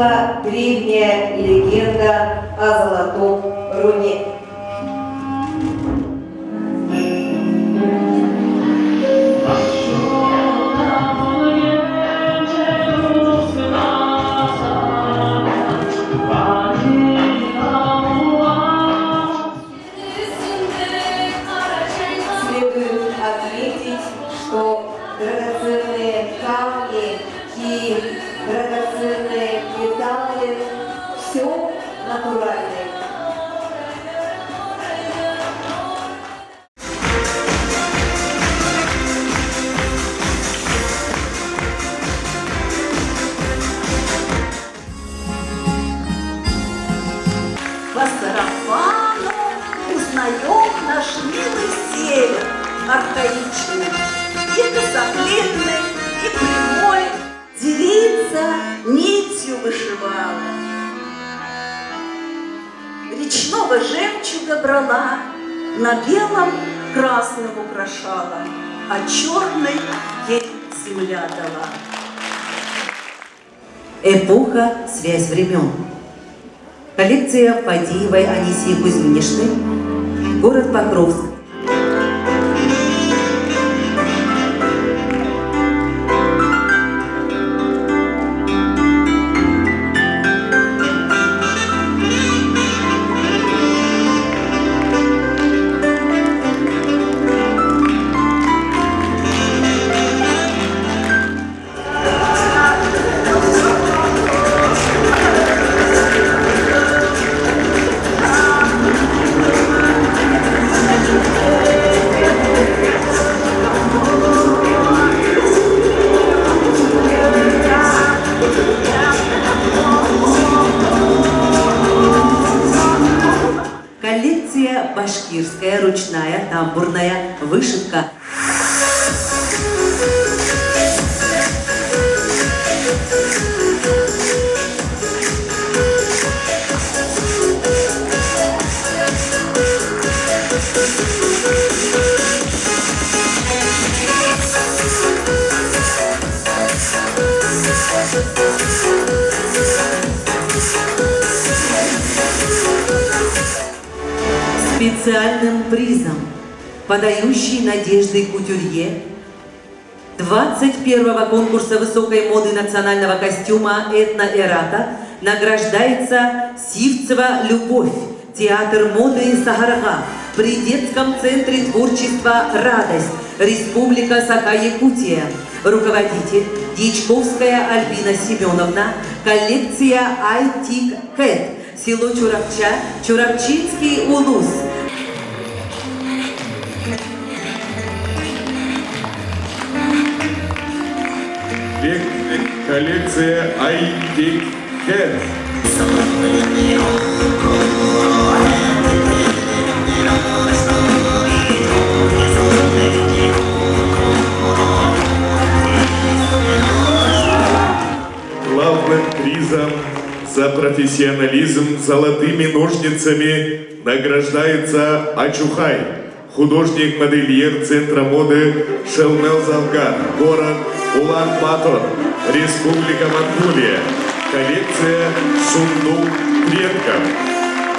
погибла древняя легенда о Золотом Руне. Следует отметить, что драгоценные камни и драгоценные металлы все натуральные. По сарафану узнаем наш милый север, архаичный, и косоглядный, и прямой. Девица нитью вышивала, речного жемчуга брала, на белом красным украшала, а черный ей земля дала. Эпоха «Связь времен». Коллекция Фадеевой Анисии Кузьминишны. Город Покровск. Коллекция башкирская ручная тамбурная вышивка. Специальным призом, подающий надежды кутюрье 21-го конкурса высокой моды национального костюма «Этно-эрата» награждается Сивцева Любовь, театр моды Сагарага, при детском центре творчества «Радость», Республика Саха-Якутия, руководитель Дьячковская Альбина Семеновна, коллекция «Айтик Кэт», село Чурапча, Чурапчинский улус. Коллекция Айтик Кэт. Главным призом за профессионализм золотыми ножницами награждается Ачухай, художник-модельер Центра моды Шелмел Залгар, город Улан-Батор, Республика Монголия, коллекция «Сундук предков».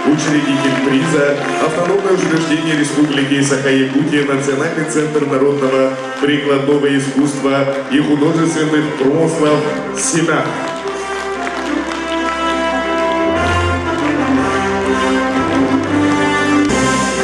Учредитель приза – автономное учреждение Республики Саха-Якутия, Национальный центр народного прикладного искусства и художественных промыслов «Семян».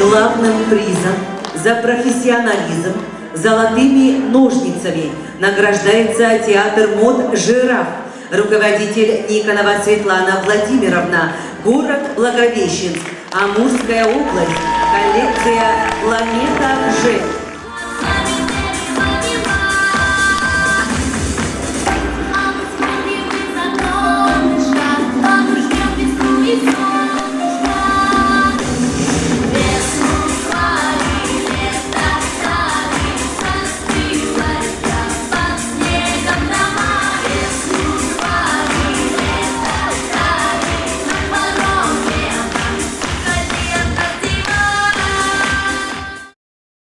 Главным призом за профессионализм золотыми ножницами награждается театр мод «Жираф», руководитель Никонова Светлана Владимировна, город Благовещенск, Амурская область, коллекция «Планета Ж».